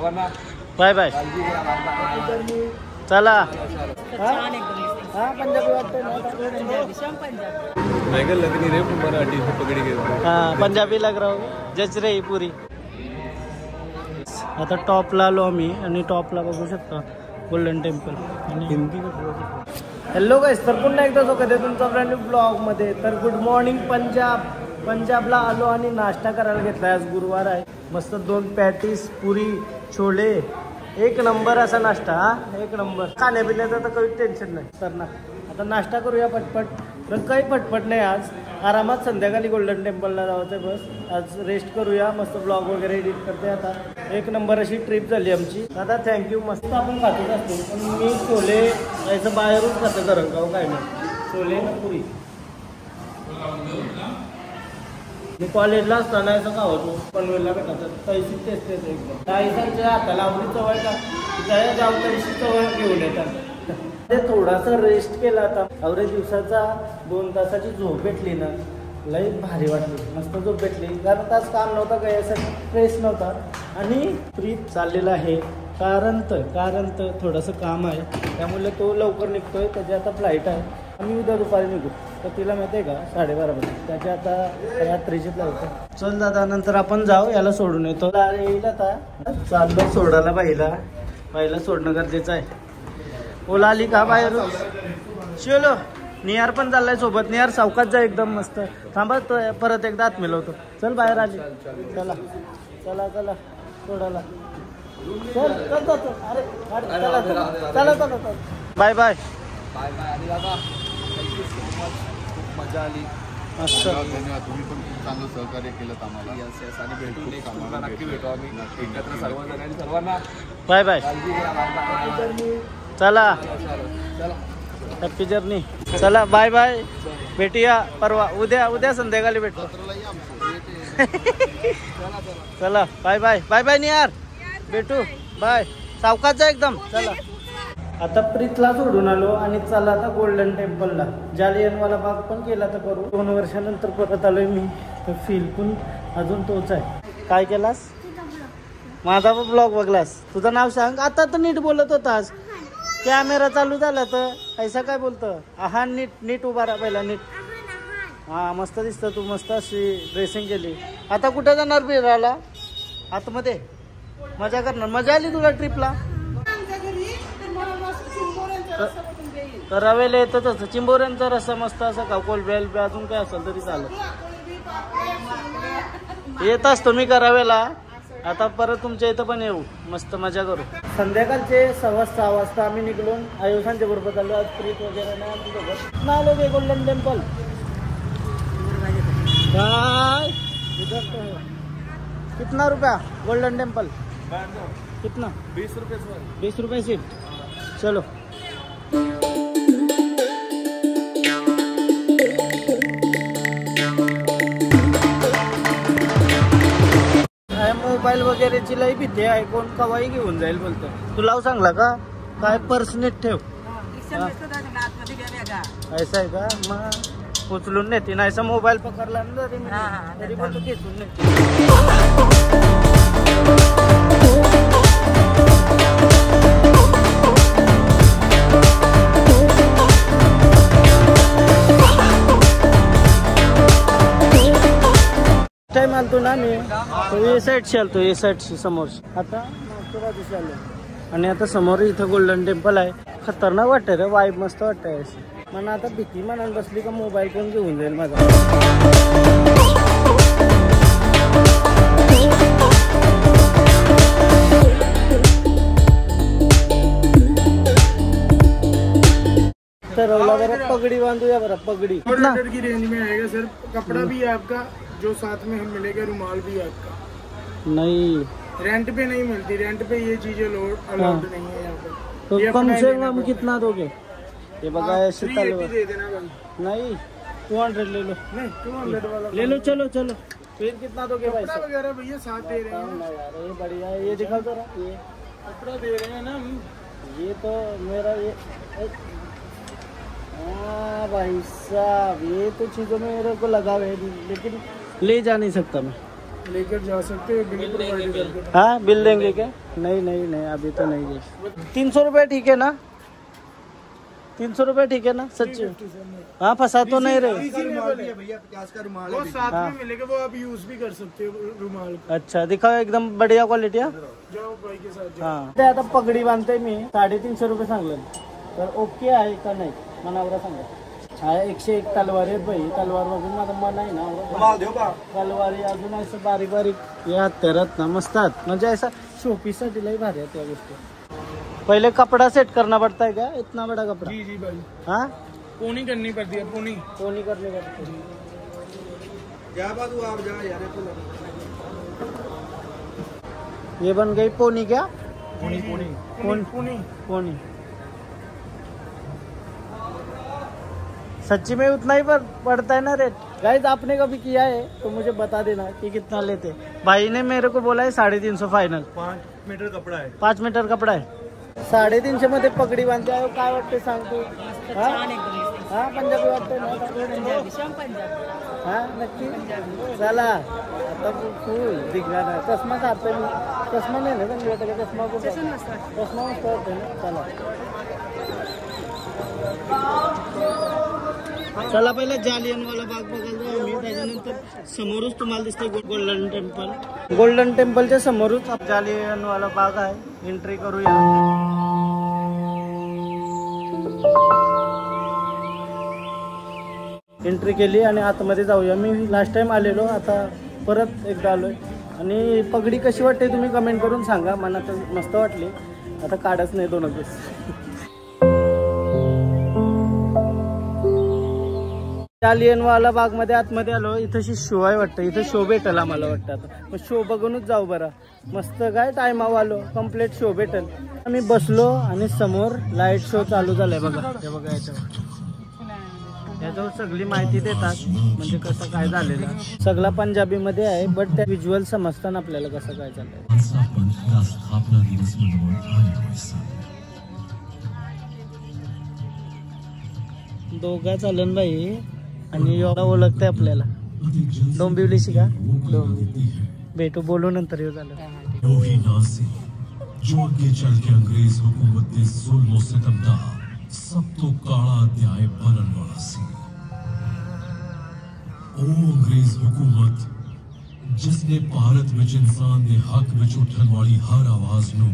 सर्वांना bye bye. चला. पंजाबी रे मराठी पकडी पंजाबी लग रहा हो जच रे पुरी. आता टॉपला आलो आम्ही आणि टॉपला बघू शकता गोल्डन टेम्पल आणि हिंदी. हॅलो गाईस, तर पुन्हा एकदा स्वागत आहे तुमचा ब्रँड न्यू ब्लॉगमध्ये. तर गुड मॉर्निंग पंजाबला आलो आणि नाश्ता करायला घेतला. आज गुरुवार आहे. मस्त 2 पॅटीस, पुरी, छोले, एक नंबर असा नाश्ता. एक नंबर. खाण्यापिण्याचं तर काही टेन्शन नाही. तर ना आता नाश्ता करूया पटपट. तर काही पटपट नाही, आज आरामात संध्याकाळी गोल्डन टेम्पलला जायचं. बस आज रेस्ट करूया. मस्त ब्लॉग वगैरे एडिट करते. आता एक नंबर अशी ट्रिप झाली आमची. दादा थँक्यू. मस्त आपण खातच असतो, पण मी छोले यायचं बाहेरून खातं गरम गाव काय नाही. छोले ना पुरी. मी कॉलेजला असताना याचं खावतो पनवेलला भेटायचं. पैसे टेस्ट येतो एकदम. ताईसांच्या हाताला आवडी सवय का जया जाऊ तरीशी सवय घेऊन येतात. ते थोडासा रेस्ट केला. आता अवरेज दिवसाचा 2 तासाची झोप भेटली ना, लई भारी वाटली. मस्त झोप भेटली. कारण तास काम नव्हता, काही असं स्ट्रेस नव्हता. आणि ट्रिप चाललेला आहे कारण थोडंसं काम आहे, त्यामुळे तो लवकर निघतोय. त्याची आता फ्लाईट आहे. आम्ही उद्या दुपारी निघू. तर तिला माहिती आहे का 12:30 वाजता. त्याची आता रात्रीची फ्लाईट आहे. चल दादा, नंतर आपण जाऊ. याला सोडून येतो. येईल आता. चाललो सोडायला. बाईला सोडणं गरजेचं आहे. ओला आली का बाहेर? चलो. निहार पण चाललाय सोबत. निहार सावकाश जा एकदम मस्त. थांबा परत एकदा आत मिळवतो. चल बाहेर आली. चला सोडायला. चल. अरे चला. Bye bye. मजा आली. मस्त. धन्यवाद. तुम्ही पण खूप चांगलं सहकार्य केलं आम्हाला. आणि नक्की भेटू आम्ही एकत्र सर्वजण. आणि सर्वांना बाय बाय. चला. Happy journey. चला बाय बाय. भेटूया परवा. उद्या संध्याकाळी भेटू. चला बाय बाय निहार. भेटू. बाय. सावकाश जा एकदम. चला. आता प्रीतला सोडून आलो आणि चला आता गोल्डन टेम्पलला. जालियनवाला बाग पण केला तर करू. 2 वर्षानंतर परत आलोय मी. तर फील पण अजून तोच आहे. काय केलास? माझा ब्लॉग बघलास? तुझं नाव सांग. आता तर नीट बोलत होतास. कॅमेरा चालू झाला तर ऐसा काय बोलतं? हा नीट उभा राहा पहिला. नीट. हा मस्त दिसतं तू. मस्त अशी ड्रेसिंग केली. आता कुठे जाणार फिरायला? आतमध्ये मजा करणार? मजा आली तुला ट्रिपला? तर रवेला येतच. चिंबोऱ्यांचा रस्सा मस्त असा का कोलबेल अजून काय असेल तरी चालत. येत असतो मी करावेला. आता परत तुमच्या इथं पण येऊ. मस्त मजा करू. संध्याकाळचे 6:15 वाजता आम्ही निघलो. आयुषांच्या बरोबर चाललो. आज प्रीत वगैरे नाही आमच्या सोबत. ना आलो गे गोल्डन टेम्पल. काय कितना रुपया गोल्डन टेम्पल? कितना? 20 रुपये सीट. चलो. मोबाईल वगैरेची लई भीती आहे. कोण कवाही घेऊन जाईल बोलतो. तुला सांगला का काय? पर्स नीट ठेव. ऐसा आहे का? मग उचलून नेते. नाहीसा मोबाईल पकडला ना तरी पण तू घेऊन नेते. टाइम आलतो ना मी. तो ये साईडशी आलतो. ये साईडशी समोरशी. आता मागच्या दिवशी आलो. आणि आता समोर इथं गोल्डन टेम्पल आहे. खतरनाक वाटतंय रे. वाईब मस्त वाटतंय अशी. मला आता भीती म्हणाल बसली का मोबाईल कोण घेऊन जाईल माझा. ठरवला बरं पगडी बांधूया. बरं पगडी कितना की रेंज में आएगा सर? कपड़ा भी है आपका जो साथ में हम मिलेगा. रुमाल भी है आपका. नहीं रेंट पे नहीं मिलती. रेंट पे ये चीजें अलाउड नहीं है यहाँ पर. तो कम से कम कितना दोगे? ये बघा. 380 दे देना भाई. नहीं 200 ले लो. नहीं 200 वाला ले लो. चलो. फिर कितना दोगे भाई? कपड़ा वगैरह भैया साथ दे रहे हैं यार. ये बढ़िया है. ये दिखाओ जरा. ये कपड़ा दे रहे हैं ना हम. ये तो मेरा ये. हाँ भाई साहब, ये तो चीज़ों में मेरे को लगा है, लेकिन ले जा नहीं सकता मैं. लेकर जा सकते हैं, बिल प्रोवाइड करके। हाँ बिल देंगे क्या? नहीं नहीं नहीं अभी तो नहीं है। 300 रुपये ठीक है ना? 300 रुपये ठीक है ना? सच्ची हाँ फंसा तो नहीं रहे। भैया 50 का रुमाल वो साथ में मिलेगा, वो आप यूज भी कर सकते हो रुमाल को। अच्छा दिखाओ एकदम बढ़िया क्वालिटी। जाओ भाई के साथ जाओ। हा ते आता पगडी बांधते मी 350 रुपये सांगलं तर ओके आहे का नाही मनावर सांगा। हा 101 तलवार आहेत भाई, तलवार बघून माझं मन आहे ना तलवारी अजून असं बारीक बारीक या हत्यारात ना मस्त आहेत, म्हणजे असं शोपीस साठी लई भारी आहेत त्या गोष्टी। पहले कपड़ा सेट करना पड़ता है क्या? इतना बड़ा कपड़ा? जी जी भाई हाँ पोनी करनी पड़ती है, पोनी करने पड़ती है। क्या बात हुआ आप जा यार ये बन गई पोनी क्या? पोनी पोनी पोनी पोनी सच्ची में उतना ही पड़ता है ना रेट? गाइस आपने कभी किया है तो मुझे बता देना कि कितना लेते। भाई ने मेरे को बोला है 350 फायनल। 5 मीटर कपड़ा है। 5 मीटर कपडा आहे। 350 मध्ये पगडी बांधते आहे, काय वाटते सांग तू? हा पंजाबी वाटते ना? हा नक्की चला आता फुल दिग्गाना चष्मा काढतोय मी, चष्मा नाही ना चांगली वाटत का? चष्मा कुठे? चष्मा मस्त वाटतोय ना? चला पहिला जालियनवाला बाग बघायला जाऊ मी, त्याच्यानंतर समोरच तुम्हाला दिसतंय गोल्डन टेम्पल। गोल्डन टेम्पलच्या समोरच जालियनवाला बाग आहे, एंट्री करूया। एंट्री केली आणि आतमध्ये जाऊया। मी लास्ट टाइम आलेलो, आता परत एकदा आलोय। आणि पगडी कशी वाटते तुम्ही कमेंट करून सांगा, मला तर मस्त वाटली, आता काढच नाही 2 दिवस। जालियनवाला बाग मध्ये आतमध्ये आलो, इथं शो आहे वाटतं, इथं शो भेटेल आम्हाला वाटतं। आता मग शो बघूनच जाऊ बरं, मस्त काय टाइमावर आलो, कम्प्लीट शो भेटेल। आम्ही बसलो आणि समोर लाईट शो चालू झालाय बघा, हे बघा याच्यावर सगळी माहिती देतात, म्हणजे कसं काय झालेलं सगळा पंजाबी मध्ये आहे, बट त्या व्हिज्युअल समजतात आपल्याला कसं काय चाललंय। दोघा चालन बाई आणि एवढा ओळखतंय आपल्याला। डोंबिवलीशी का? भेटू बोलू नंतर येऊ झालं। जो अगे चल के अंग्रेज हुकूमत दे जुल्म सितम दा सब तो काला अध्याय बनन वाला सी। ओ अंग्रेज हुकूमत जिसने भारत विच इंसान दे हक विच उठन वाली हर आवाज नू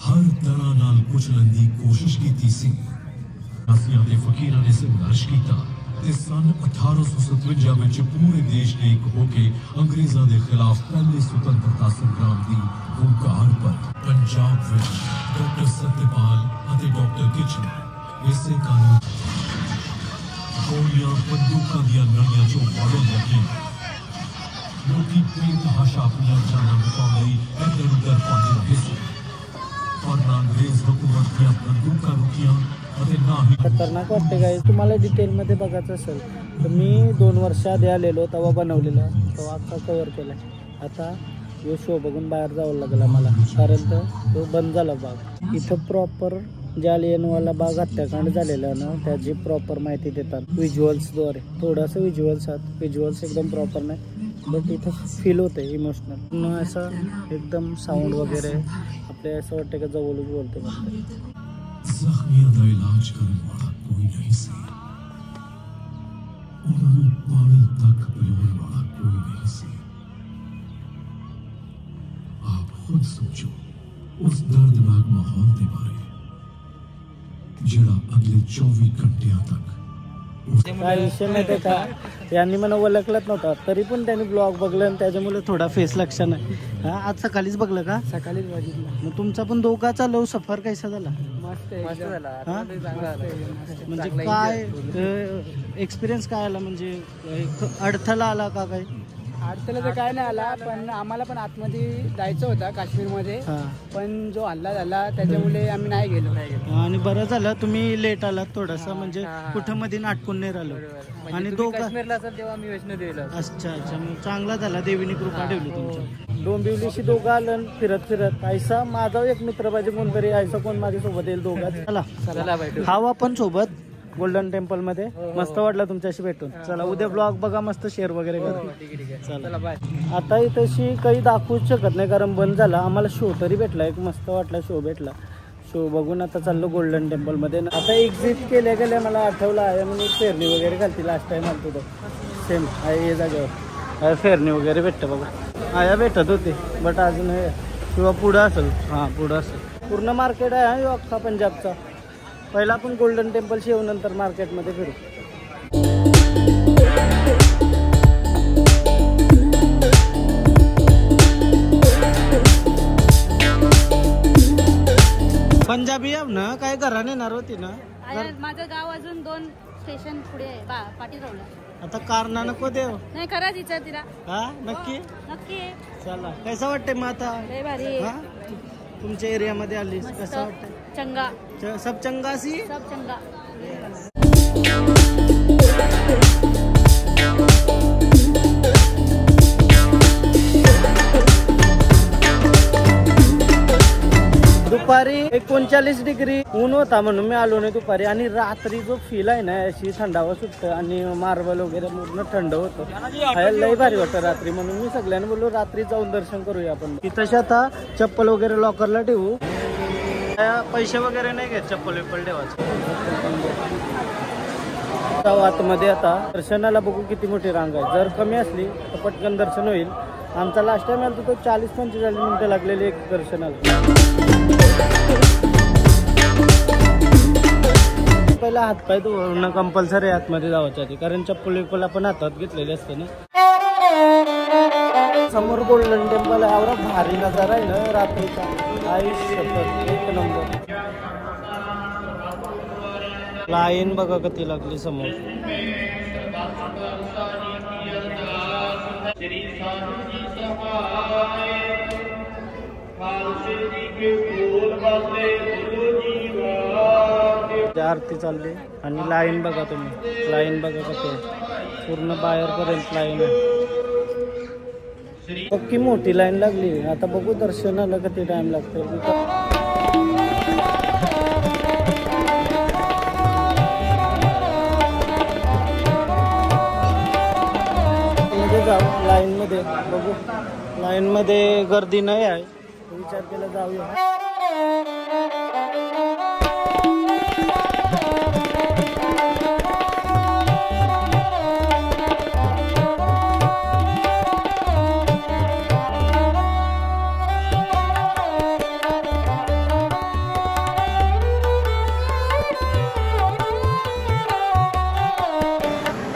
हर तरह नाल कुचलन दी कोशिश कीती सी। सियासी दे फकीरां ने संघर्ष कीता ते सन 1857 विच पूरे देश ने एक होके अंग्रेजां दे खिलाफ पहले स्वतंत्रता संग्राम दी हुंकार पर पंजाब विच डॉक्टर सत्यपाल अते डॉक्टर किचन इसे कानून गोलियां बंदूकां दियां नलियां चों वालों लगी लोकी बेतहाशा अपनी जानां बचाउण लई इधर उधर भज रहे सी, पर ना अंग्रेज हुकूमत दियां बंदूकां रुकियां। खतरनाक वाटते काय? तुम्हाला डिटेल मध्ये बघायचं असेल तर मी 2 वर्ष आधी आलेलो, तेव्हा बनवलेला, तेव्हा आता कव्हर केला। आता यो शो बघून बाहेर जावं लागला मला, कारण तो बंद झाला बाग। इथं प्रॉपर जालियनवाला बाग हत्याकांड झालेला ना, त्याची प्रॉपर माहिती देतात व्हिज्युअल्सद्वारे। थोडंसं व्हिज्युअल्स एकदम प्रॉपर नाही, बट इथं फील होते इमोशनल, असं एकदम साऊंड वगैरे आपल्या असं वाटतं का जवळच बोलते म्हणते। जख्मियां दा इलाज करने वाला कोई नहीं सी, उन्होंने पानी तक पिलाने वाला कोई नहीं सी। आप खुद सोचो उस दर्दनाक माहौल के बारे जेड़ा अगले 24 घंटिया तक काय विषय माहिती का? यांनी मला ओळखलंच नव्हता, तरी पण त्यांनी ब्लॉग बघलं आणि त्याच्यामुळे थोडा फेस लक्षात नाही। हा आज सकाळीच बघलं का? सकाळीच बघितलं। मग तुमचा पण दोघाचा लव सफर कसा झाला? मस्त झाला, म्हणजे काय एक्सपिरियन्स काय आला, म्हणजे अडथळा आला का? काय अडथळा तर काय नाही आला, पण आम्हाला पण आतमध्ये जायचं होतं काश्मीरमध्ये, पण जो हल्ला झाला त्याच्यामुळे आम्ही नाही गेलो। आणि बरं झालं तुम्ही लेट आलात थोडासा, म्हणजे कुठं मध्ये नाटकून नाही राहिलो। आणि दोघं काश्मीरला असेल तेव्हा मी वैष्णोदेवीला। अच्छा मग चांगला झाला, देवीने कृपा ठेवली तुमच्या। डोंबिवलीशी दोघं आलं फिरत ऐसा माझा एक मित्र पाहिजे कोणतरी, ऐसा कोण माझ्यासोबत येईल दोघात। चला खाऊ आपण सोबत, गोल्डन टेम्पल मध्ये. मस्त वाटलं तुमच्याशी भेटून. चला उद्या ब्लॉग बघा, मस्त शेअर वगैरे करा. चला बाय. आता इथंशी काही दाखवूच शकत नाही कारण बंद झाला. आम्हाला शो तरी भेटला, एक मस्त वाटला शो भेटला. शो बघून आता चाललो गोल्डन टेम्पल मध्ये. आता एक्झिट केल्या गेल्या मला आठवलं आहे म्हणून फेरणी वगैरे घालती. लास्ट टाइम आलतो तो सेम आहे या जागेवर. फेरणी वगैरे भेटतं बघा. आया भेटत होते बट अजून हे किंवा पुढं असेल. हां पुढं असेल. पूर्ण मार्केट आहे हा अख्खा पंजाबचा. पहिला आपण गोल्डन टेम्पल येऊ नंतर मार्केटमध्ये फिरू. पंजाबी आहे ना काय घराने येणार होती ना. माझं गाव अजून 2 स्टेशन पुढे आहे पाटील. आता कारणा नको देव नाही खरंच विचार तिला. हा नक्की नक्की. चला कसं वाटतंय मग आता. लय भारी. तुमच्या एरियामध्ये आलीस कसं वाटतंय. चंगा सब चंगा सी सब चंगा. दुपारी 39 डिग्री ऊन होता म्हणून मी आलो नाही दुपारी. आणि रात्री जो फील आहे ना अशी थंडावा सुटतं आणि मार्बल वगैरे पूर्ण थंड होतं. लई भारी वाटतं रात्री. म्हणून मी सगळ्यांना बोललो रात्री जाऊन दर्शन करूया आपण. इथं आता चप्पल वगैरे लॉकरला ठेवू. पैसे वगैरे नाही घेत चप्पल विप्पल ठेवायचं. आतमध्ये आता दर्शनाला बघू किती मोठी रांग आहे. जर कमी असली तर पटकन दर्शन होईल. आमचा लास्ट टाइम आला तो 40-45 मिनिटं लागलेली एक दर्शनाला. पहिला हातपाय धुवणं कंपल्सरी आतमध्ये जायच्या आधी कारण चप्पल विप्पल आपण हातात घेतलेले असते ना. समोर गोल्डन टेम्पल आहे. एवढा भारी नजारा आहे ना रात्रीचा. एक नंबर. लाईन बघा किती लागली समोर. आरती चालली आणि लाईन बघा तुम्ही. लाईन बघा किती पूर्ण बाहेर पर्यंत लाईन आहे. पक्की मोठी लाईन लागली. आता बघू दर्शनाला किती टाइम लागतो. जाऊ लाईन मध्ये बघू. लाईन मध्ये गर्दी नाही आहे. विचार केला जाऊया.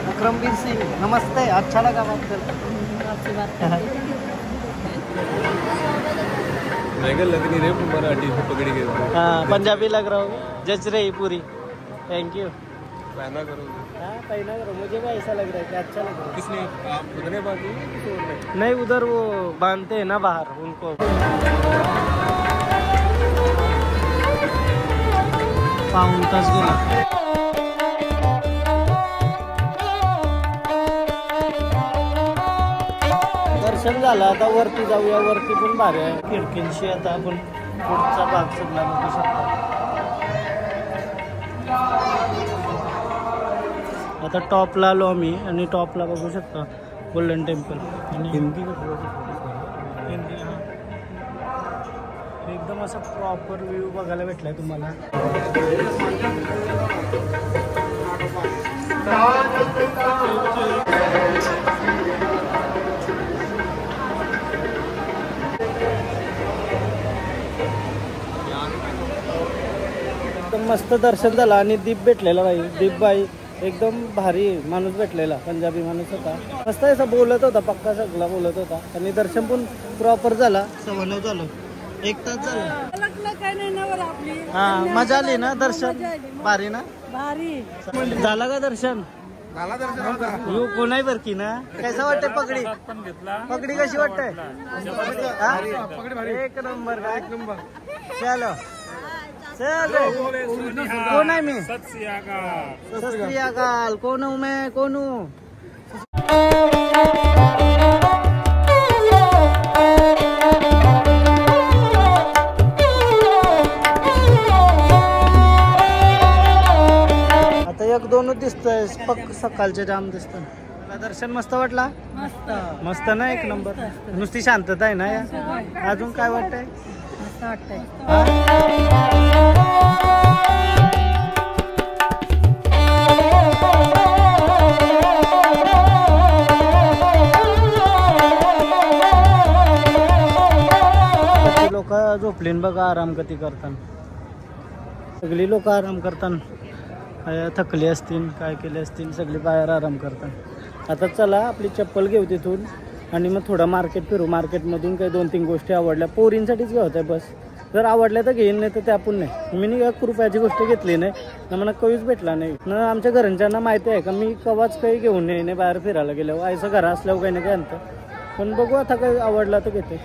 विक्रमवीर सिंह नमस्ते. अच्छा लगा बात कर. हाँ पंजाबी लग रहा हो. जच रही पूरी. Thank you. पहना करो. हाँ पहना करो. मुझे भी ऐसा लग रहा है कि अच्छा लग रहा है. किसने आप उधर बांधी. नहीं उधर वो बांधते हैं ना बाहर उनको. पाऊण तास गेला. दर्शन झालं. आता वरती जाऊया. वरती पण भारी आहे. खिडकींशी आता आपण पुढचा भाग सगळा बघू शकतो. आता टॉपला आलो आम्ही आणि टॉपला बघू शकता गोल्डन टेम्पल. आणि हिंदी एकदम असा प्रॉपर व्ह्यू बघायला भेटलाय तुम्हाला. एकदम मस्त दर्शन झालं आणि दीप भेटलेला बाई. दीप बाई एकदम भारी माणूस भेटलेला. पंजाबी माणूस होता. मस्त असं बोलत होता. पक्का सगळा बोलत होता. आणि दर्शन पण प्रॉपर झाला. 9:15 झालं. 1 तास झाला. हा मजा आली ना दर्शन. भारी ना. भारी झाला का दर्शन. यू कोणाही बरकी ना. कैसा वाटते पगडी. पगडी कशी वाटते. एक नंबर. एक नंबर. चलो चलो. कौन है मैं. सत श्री अकाल. कौन हूँ मैं. कौन हूँ. आता दोनच दिसतंय फक्त सकाळचे जाम दिसतं. दर्शन मस्त वाटला. मस्त ना एक नंबर. नुसती शांतता आहे ना या. अजून काय वाटतंय? लोक झोपलीन बघा आराम कधी करताना. सगळी लोक आराम करताना थकली असतील काय केले असतील सगळी बाहेर आराम करतात. आता चला आपली चप्पल घेऊ तिथून आणि मग थोडं मार्केट फिरू. मार्केटमधून काही 2-3 गोष्टी आवडल्या पोरींसाठीच घेत आहे बस. जर आवडल्या तर घेईन नाही तर त्या पण नाही. मी 1 रुपयाची गोष्ट घेतली नाही ना मला कधीच भेटला नाही ना. आमच्या घरांच्यांना माहिती आहे का मी कवाच काही घेऊन नाही बाहेर फिरायला गेल्यावर. आईचं घरा असल्यावर काही नाही काय आणतं. पण बघू आता काही आवडला तर घेते.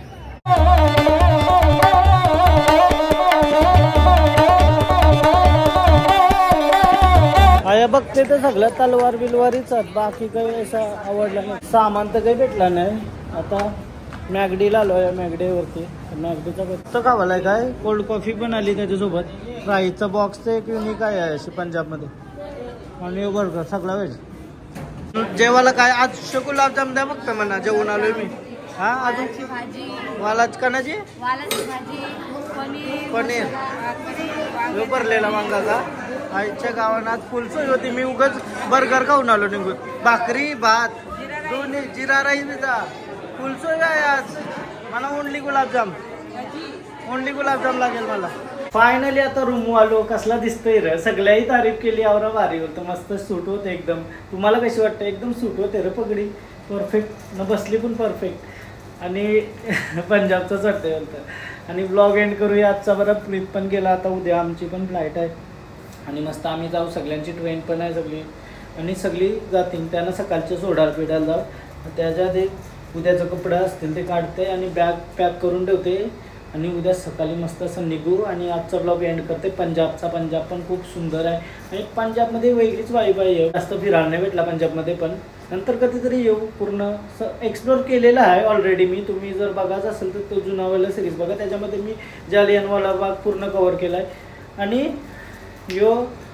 आया बघते तर सगळ्या तलवार बिलवारीच आहेत. बाकी काही असं आवडलं नाही. सामान तर काही भेटला नाही. आता मॅगडीला आलो आहे. मॅगडीवरती मॅगडीचा फक्त खावाला आहे काय. कोल्ड कॉफी पण आली त्याच्यासोबत. फ्राईजचा बॉक्स तर एक युनिक आहे अशी पंजाबमध्ये. आणि बर्गर सगळा वेज. जेवायला काय आज गुलाबजाम द्या बघता म्हणा. जेवून आलोय मी. हा अजून वालाच कणाची पनीर भरलेला वांगा का. आईच्या गावात फुलसोय होती. मी उगाच बर्गर खाऊन आलो निघून. भाकरी भात दोन्ही जिरा राईस बिजा फुलसोय काय आज. मला ओनली गुलाबजाम लागेल मला. फायनली आता रूम आलो. कसला दिसतोय रे. सगळ्याही तारीफ केली. आवरा भारी होतं. मस्त सूट होते एकदम. तुम्हाला कशी वाटतं. एकदम सूट होते रे. पगडी परफेक्ट न बसली पण परफेक्ट. आणि पंजाबचंच वाटतंय बोलतं. आणि ब्लॉग एंड करूया आजचा. बरं ट्रिप पण गेला. आता उद्या आमची पण फ्लाईट आहे आणि मस्त आम्ही जाऊ. सगळ्यांची ट्रेन पण आहे सगळी आणि सगळी जातील. त्यांना सकाळचं सोडायला पिडायला जाऊ. त्याच्या ते उद्याचं कपडे असतील ते काढते आणि बॅग पॅक करून ठेवते आणि उद्या सकाळी मस्त असं निघू. आणि आजचा ब्लॉग एंड करते पंजाबचा. पंजाब पण खूप सुंदर आहे आणि पंजाबमध्ये वेगळीच वाईब आहे. जास्त फिरायला नाही भेटला पंजाबमध्ये पण नंतर कधीतरी येऊ. पूर्ण एक्सप्लोर केलेलं आहे ऑलरेडी मी. तुम्ही जर बघायचं असेल तर तो जुनावाला सिरीज बघा. त्याच्यामध्ये मी जालियनवाला बाग पूर्ण कव्हर केला आहे आणि यो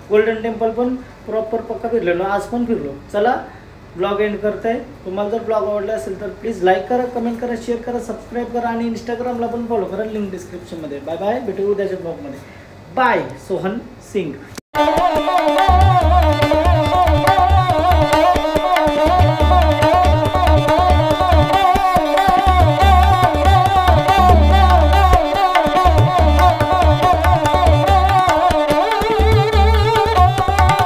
गोल्डन टेम्पल पण प्रॉपर पक्का फिरलेलो. आज पण फिरलो. चला ब्लॉग एंड करते. तुम्हाला जर ब्लॉग आवडला असेल तर प्लीज लाईक करा, कमेंट करा, शेअर करा, सबस्क्राईब करा आणि इंस्टाग्रामला पण फॉलो करा. लिंक डिस्क्रिप्शनमध्ये. Bye bye. भेटू उद्याच्या ब्लॉगमध्ये. बाय. सोहन सिंग.